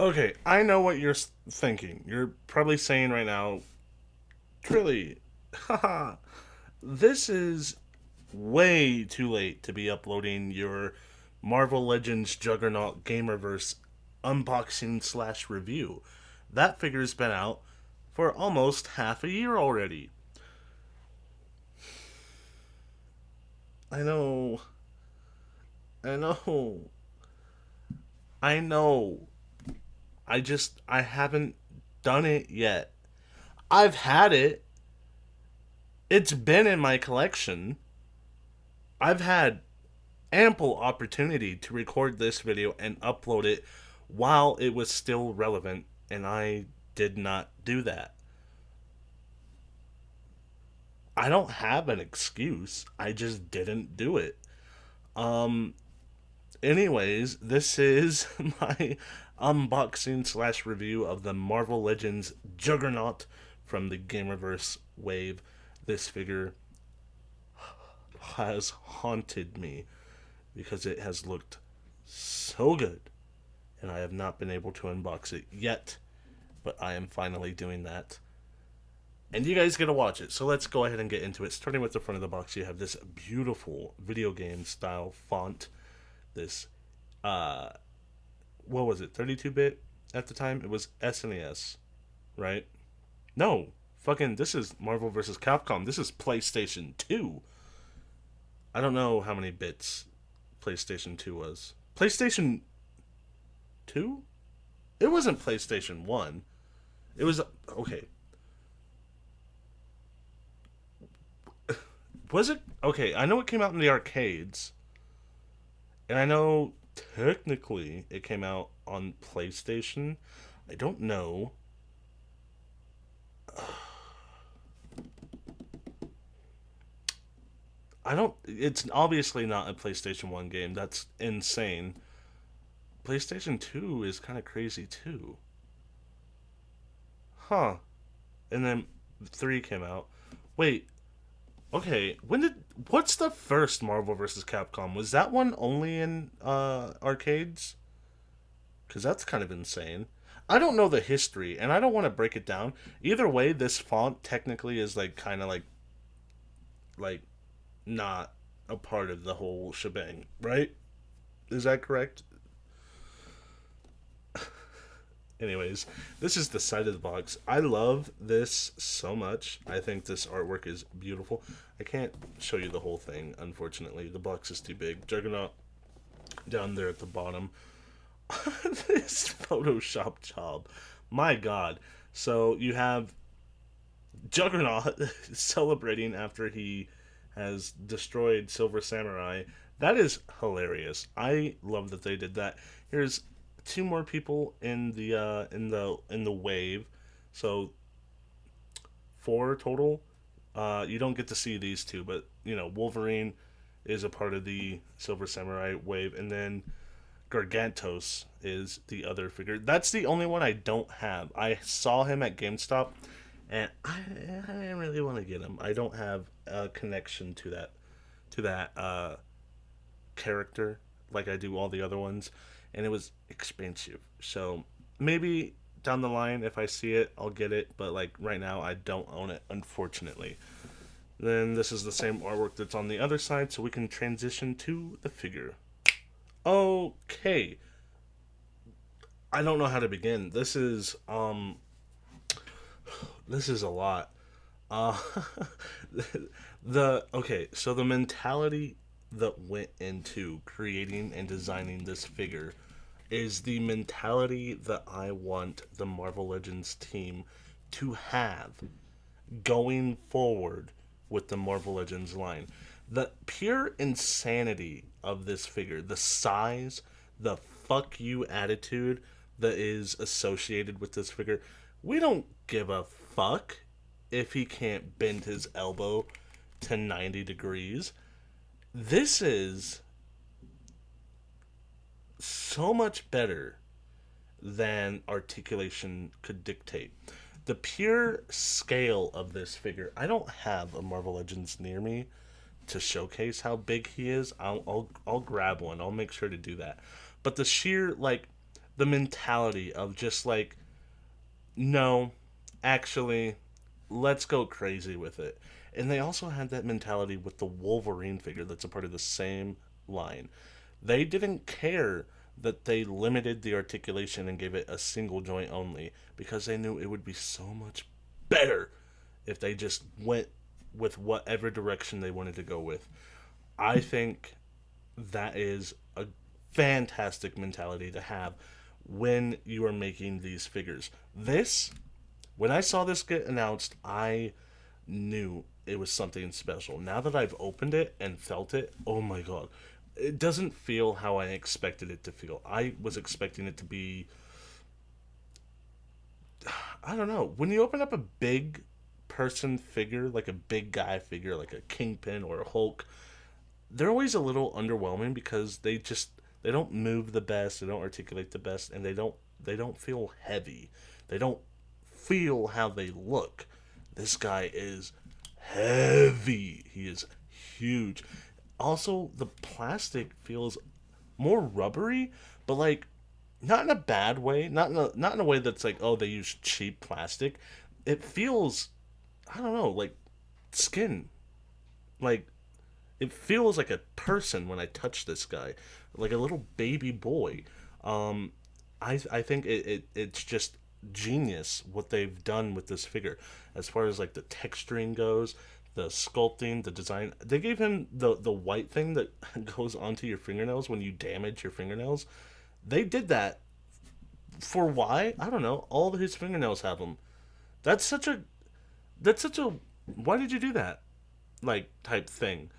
Okay, I know what you're thinking. You're probably saying right now, Trilly, haha, this is way too late to be uploading your Marvel Legends Juggernaut Gamerverse unboxing slash review. That figure's been out for almost half a year already. I know, I know, I know. I haven't done it yet. I've had it. It's been in my collection. I've had ample opportunity to record this video and upload it while it was still relevant, and I did not do that. I don't have an excuse. I just didn't do it. Um, Anyways, this is my unboxing slash review of the Marvel Legends Juggernaut from the Gamerverse wave. This figure has haunted me because it has looked so good, and I have not been able to unbox it yet, but I am finally doing that. And you guys get to watch it, so let's go ahead and get into it. Starting with the front of the box, you have this beautiful video game style font. This, uh, what was it, 32-bit at the time? It was SNES, right? No, fucking, this is Marvel vs. Capcom. This is PlayStation 2. I don't know how many bits PlayStation 2 was. PlayStation 2? It wasn't PlayStation 1. It was, okay. Was it? Okay, I know it came out in the arcades. And I know technically it came out on PlayStation. I don't know. I don't. It's obviously not a PlayStation 1 game. That's insane. PlayStation 2 is kind of crazy too. Huh. And then 3 came out. Wait, okay. When did. What's the first Marvel vs. Capcom? Was that one only in arcades? Because that's kind of insane. I don't know the history, and I don't want to break it down. Either way, this font technically is like kind of like not a part of the whole shebang, right? Is that correct? Anyways, this is the side of the box. I love this so much. I think this artwork is beautiful. I can't show you the whole thing, unfortunately. The box is too big. Juggernaut down there at the bottom. This Photoshop job. My god. So you have Juggernaut celebrating after he has destroyed Silver Samurai. That is hilarious. I love that they did that. Here's two more people in the wave. So four total. You don't get to see these two, but you know Wolverine is a part of the Silver Samurai wave, and then Gargantos is the other figure. That's the only one I don't have. I saw him at GameStop, and I really want to get him. I don't have a connection to that character like I do all the other ones, and it was expensive. So maybe down the line, if I see it, I'll get it. But like right now, I don't own it, unfortunately. Then this is the same artwork that's on the other side, so we can transition to the figure. Okay, I don't know how to begin. This is a lot. Uh, the okay, so the mentality that went into creating and designing this figure is the mentality that I want the Marvel Legends team to have going forward with the Marvel Legends line. The pure insanity of this figure, the size, the fuck you attitude that is associated with this figure. We don't give a fuck if he can't bend his elbow to 90 degrees. This is so much better than articulation could dictate. The pure scale of this figure, I don't have a Marvel Legends near me to showcase how big he is. I'll grab one. I'll make sure to do that. But the sheer like the mentality of just like, no, actually, let's go crazy with it. And they also had that mentality with the Wolverine figure that's a part of the same line. They didn't care that they limited the articulation and gave it a single joint only because they knew it would be so much better if they just went with whatever direction they wanted to go with. I think that is a fantastic mentality to have when you are making these figures. This, when I saw this get announced, I knew it was something special. Now that I've opened it and felt it, oh my god. It doesn't feel how I expected it to feel. I was expecting it to be, I don't know. When you open up a big person figure, like a big guy figure, like a Kingpin or a Hulk, they're always a little underwhelming because they don't move the best, they don't articulate the best, and they don't feel heavy. They don't feel how they look. This guy is heavy. He is huge. Also, the plastic feels more rubbery, but like not in a bad way. Not in a way that's like, oh, they use cheap plastic. It feels, I don't know, like skin. Like it feels like a person when I touch this guy, like a little baby boy. Um, I think it's just genius what they've done with this figure, as far as like the texturing goes, the sculpting, the design. They gave him the white thing that goes onto your fingernails when you damage your fingernails. They did that for why? I don't know. All of his fingernails have them. That's such a that's such a why did you do that? Like type thing.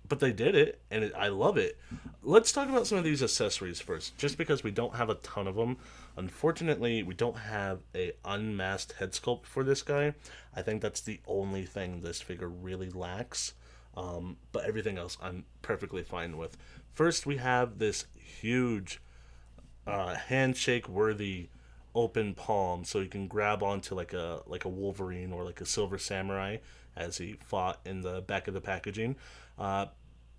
But they did it, and I love it. Let's talk about some of these accessories first, just because we don't have a ton of them. Unfortunately, we don't have a unmasked head sculpt for this guy. I think that's the only thing this figure really lacks. But everything else I'm perfectly fine with. First, we have this huge handshake worthy open palm, so you can grab onto like a Wolverine or like a Silver Samurai as he fought in the back of the packaging. Uh,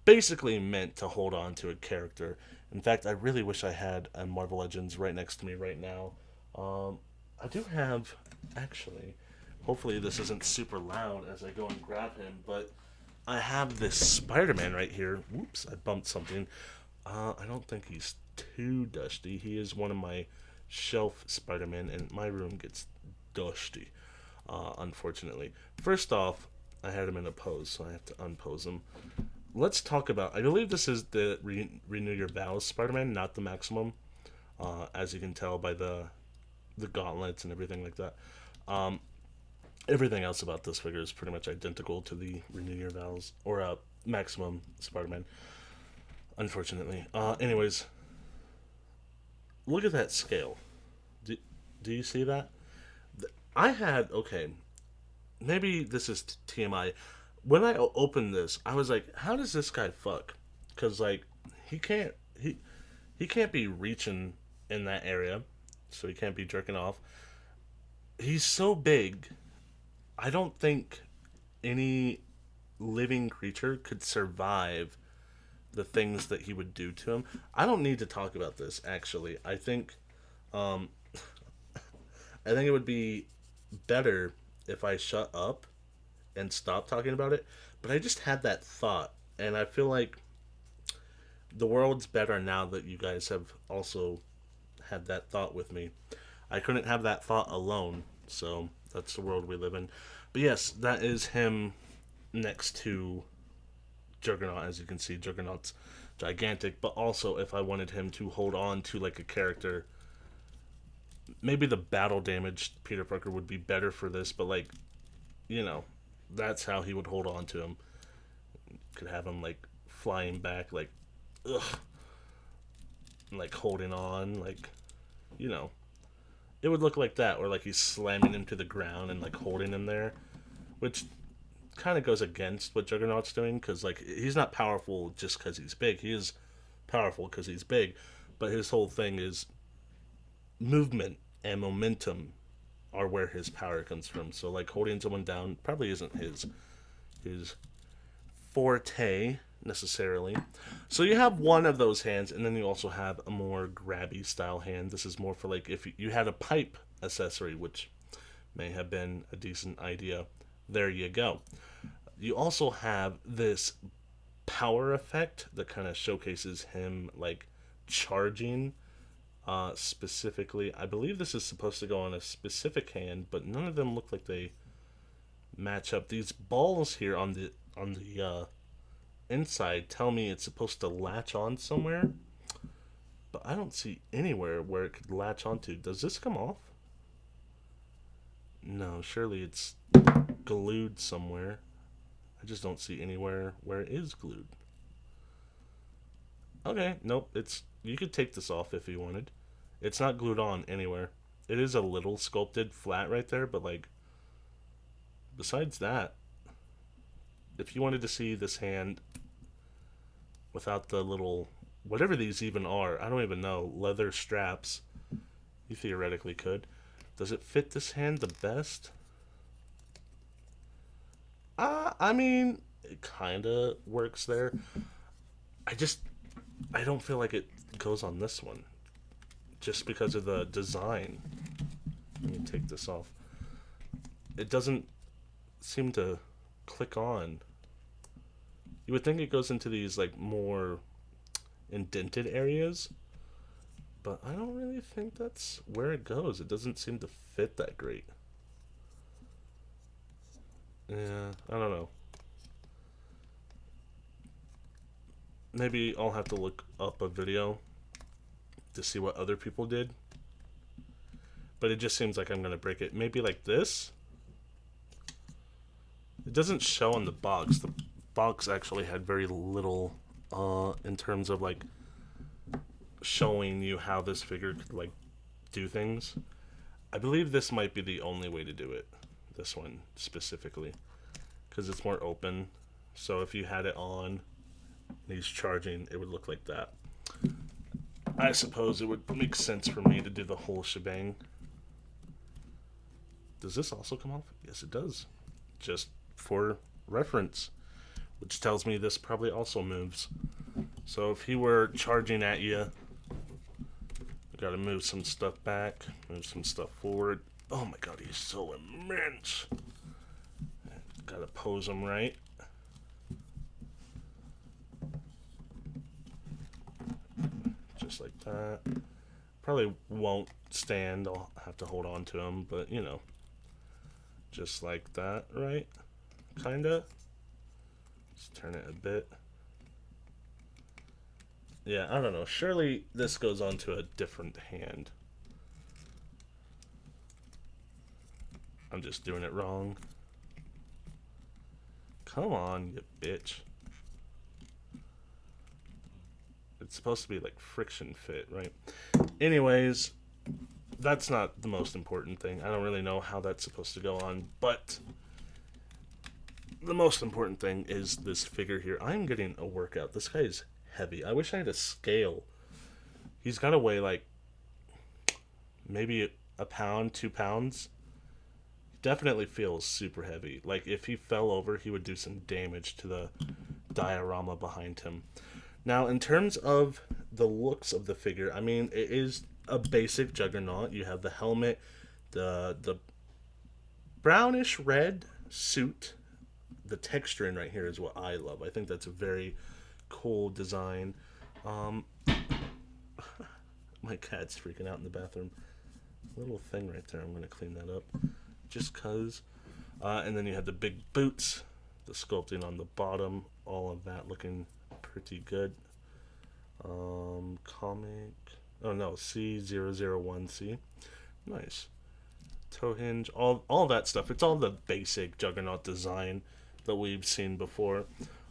Basically meant to hold on to a character. In fact, I really wish I had a Marvel Legends right next to me right now. I do have, actually. Hopefully, this isn't super loud as I go and grab him, but I have this Spider Man right here. Whoops, I bumped something. I don't think he's too dusty. He is one of my shelf Spider Man, and my room gets dusty, unfortunately. First off, I had him in a pose, so I have to unpose him. Let's talk about. I believe this is the Renew Your Vows Spider-Man, not the Maximum, as you can tell by the gauntlets and everything like that. Um, Everything else about this figure is pretty much identical to the Renew Your Vows or Maximum Spider-Man. Unfortunately, anyways, look at that scale. Do you see that? I had okay. Maybe this is TMI. When I opened this, I was like, "How does this guy fuck?" Because like he can't he can't be reaching in that area, so he can't be jerking off. He's so big. I don't think any living creature could survive the things that he would do to him. I don't need to talk about this. Actually, um, I think it would be better if I shut up and stop talking about it. But I just had that thought, and I feel like the world's better now that you guys have also had that thought with me. I couldn't have that thought alone, so that's the world we live in. But yes, that is him next to Juggernaut. As you can see, Juggernaut's gigantic, but also if I wanted him to hold on to like a character, maybe the battle damaged Peter Parker would be better for this, but like, you know, that's how he would hold on to him. Could have him like flying back, like, ugh, like holding on, like, you know, it would look like that, or like he's slamming him to the ground and like holding him there, which kind of goes against what Juggernaut's doing because like he's not powerful just because he's big. He is powerful because he's big, but his whole thing is movement and momentum are where his power comes from. So like holding someone down probably isn't his forte. necessarily. So you have one of those hands, and then you also have a more grabby style hand. This is more for like if you had a pipe accessory, which may have been a decent idea. There you go. You also have this power effect that kind of showcases him like charging specifically. I believe this is supposed to go on a specific hand, but none of them look like they match up. These balls here on the inside tell me it's supposed to latch on somewhere, but I don't see anywhere where it could latch onto. Does this come off? No, surely it's glued somewhere. I just don't see anywhere where it is glued. Okay, nope, it's you could take this off if you wanted. It's not glued on anywhere. It is a little sculpted flat right there, but like besides that, if you wanted to see this hand without the little whatever these even are, I don't even know, leather straps, you theoretically could. Does it fit this hand the best? I mean, it kind of works there. I just I don't feel like it goes on this one just because of the design. Let me take this off. It doesn't seem to click on. You would think it goes into these like more indented areas, but I don't really think that's where it goes. It doesn't seem to fit that great. Yeah, I don't know. Maybe I'll have to look up a video to see what other people did. But it just seems like I'm gonna break it. Maybe like this? It doesn't show on the box. The box actually had very little in terms of like showing you how this figure could like do things. I believe this might be the only way to do it. This one specifically. Because it's more open. So if you had it on and he's charging, it would look like that. I suppose it would make sense for me to do the whole shebang. Does this also come off? Yes, it does. Just for reference. Which tells me this probably also moves. So if he were charging at you, you gotta move some stuff back, move some stuff forward. Oh my god, he's so immense. Gotta pose him right. Just like that. Probably won't stand. I'll have to hold on to him, but you know. Just like that, right? Kinda. Let's turn it a bit. Yeah, I don't know. Surely this goes onto a different hand. I'm just doing it wrong. Come on, you bitch. It's supposed to be like friction fit, right? Anyways, that's not the most important thing. I don't really know how that's supposed to go on, but the most important thing is this figure here. I'm getting a workout. This guy is heavy. I wish I had a scale. He's got to weigh like maybe a pound, 2 pounds. Definitely feels super heavy. Like if he fell over, he would do some damage to the diorama behind him. Now, in terms of the looks of the figure, I mean, it is a basic Juggernaut. You have the helmet, the brownish red suit. The texturing right here is what I love. I think that's a very cool design. My cat's freaking out in the bathroom. Little thing right there. I'm going to clean that up. Just cuz. And then you have the big boots, the sculpting on the bottom, all of that looking pretty good. Comic. Oh no, C001C. Nice. Toe hinge, all that stuff. It's all the basic Juggernaut design that we've seen before.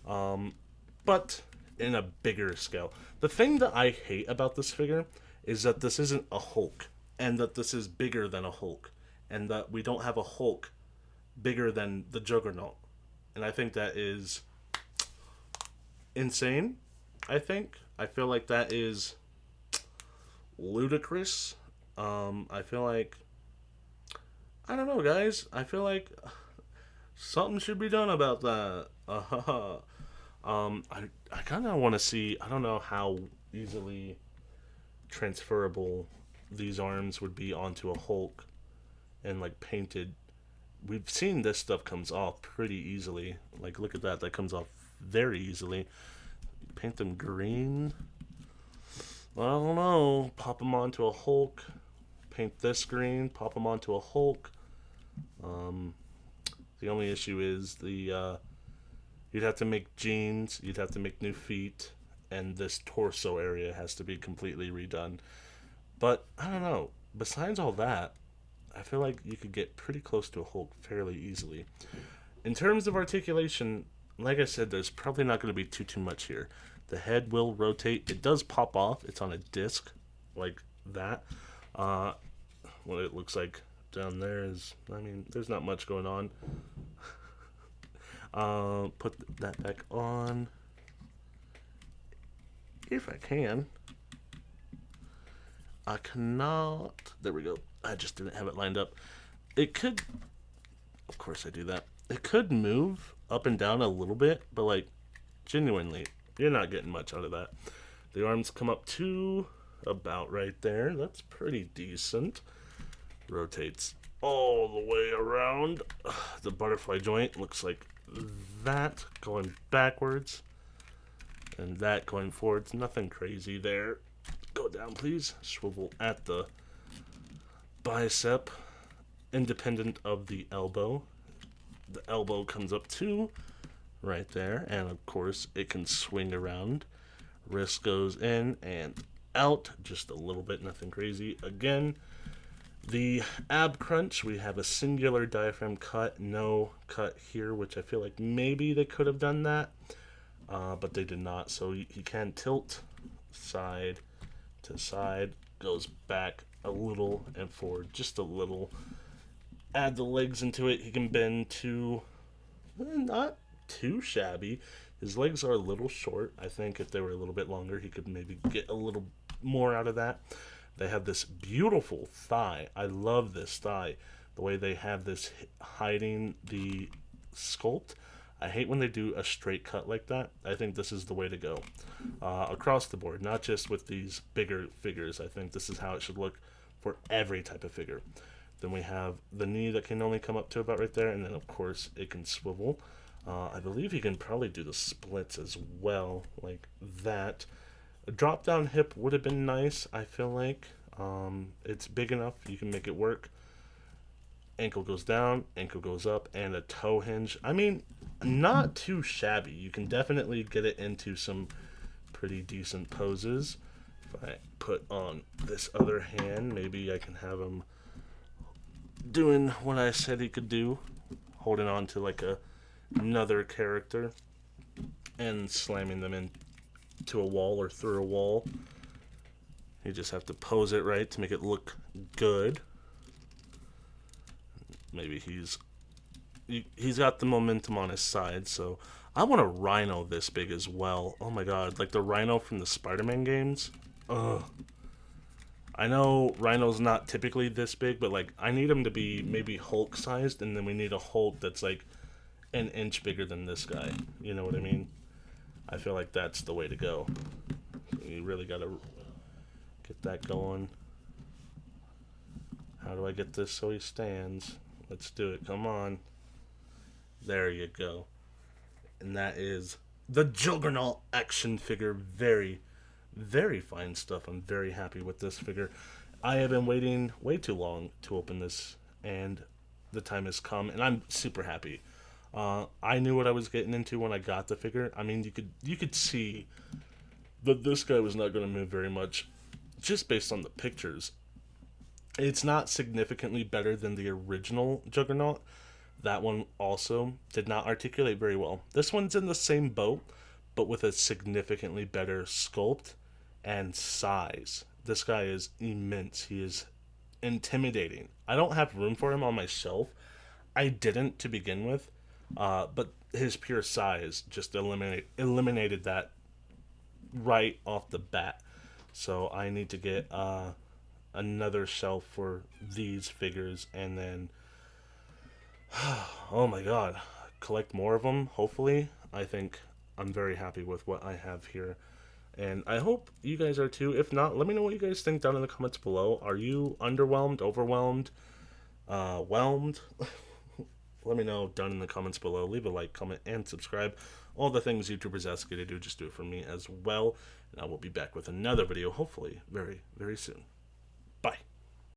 But in a bigger scale. The thing that I hate about this figure is that this isn't a Hulk, and that this is bigger than a Hulk, and that we don't have a Hulk bigger than the Juggernaut. And I think that is insane. I feel like that is ludicrous. I feel like I don't know, guys. I feel like something should be done about that. I kind of want to see. I don't know how easily transferable these arms would be onto a Hulk and like painted. We've seen this stuff comes off pretty easily. Like look at that, that comes off very easily. Paint them green. I don't know. Pop them onto a Hulk. Paint this green. Pop them onto a Hulk. Um, the only issue is you'd have to make jeans. You'd have to make new feet, and this torso area has to be completely redone. But I don't know. Besides all that, I feel like you could get pretty close to a Hulk fairly easily. In terms of articulation, like I said, there's probably not going to be too much here. The head will rotate. It does pop off. It's on a disc like that. Uh, what it looks like down there is, I mean, there's not much going on. Put that back on if I can. I cannot. There we go. I just didn't have it lined up. It could, of course, I do that. It could move up and down a little bit, but like genuinely, you're not getting much out of that. The arms come up to about right there. That's pretty decent. Rotates all the way around. The butterfly joint looks like that going backwards and that going forwards. Nothing crazy there. Go down, please. Swivel at the bicep, independent of the elbow. The elbow comes up too, right there, and of course it can swing around. Wrist goes in and out just a little bit, nothing crazy. Again, the ab crunch, we have a singular diaphragm cut, no cut here, which I feel like maybe they could have done that, but they did not. So he can tilt side to side, goes back a little and forward just a little. Add the legs into it. He can bend to not too shabby. His legs are a little short. I think if they were a little bit longer, he could maybe get a little more out of that. They have this beautiful thigh. I love this thigh. The way they have this hiding the sculpt. I hate when they do a straight cut like that. I think this is the way to go. Across the board, not just with these bigger figures. I think this is how it should look for every type of figure. Then we have the knee that can only come up to about right there, and then of course it can swivel. I believe he can probably do the splits as well, like that. A drop down hip would have been nice, I feel like. It's big enough, you can make it work. Ankle goes down, ankle goes up, and a toe hinge. I mean, not too shabby. You can definitely get it into some pretty decent poses. If I put on this other hand, maybe I can have him doing what I said he could do, holding on to like another character and slamming them into a wall or through a wall. You just have to pose it right to make it look good. Maybe he's got the momentum on his side, so I want a rhino this big as well. Oh my god, like the rhino from the Spider-Man games. Ugh. I know Rhino's not typically this big, but like I need him to be maybe Hulk sized, and then we need a Hulk that's like an inch bigger than this guy. You know what I mean? I feel like that's the way to go. So you really gotta get that going. How do I get this so he stands? Let's do it. Come on. There you go. And that is the Juggernaut action figure. Very, very fine stuff. I'm very happy with this figure. I have been waiting way too long to open this, and the time has come, and I'm super happy. I knew what I was getting into when I got the figure. I mean, you could see that this guy was not going to move very much, just based on the pictures. It's not significantly better than the original Juggernaut. That one also did not articulate very well. This one's in the same boat, but with a significantly better sculpt and size. This guy is immense. He is intimidating. I don't have room for him on my shelf. I didn't to begin with, but his pure size just eliminated that right off the bat. So I need to get another shelf for these figures, and then oh my god, collect more of them. Hopefully, I think I'm very happy with what I have here. And I hope you guys are too. If not, let me know what you guys think down in the comments below. Are you underwhelmed, overwhelmed, whelmed? Let me know down in the comments below. Leave a like, comment, and subscribe. All the things YouTubers ask you to do, just do it for me as well. And I will be back with another video, hopefully very, very soon.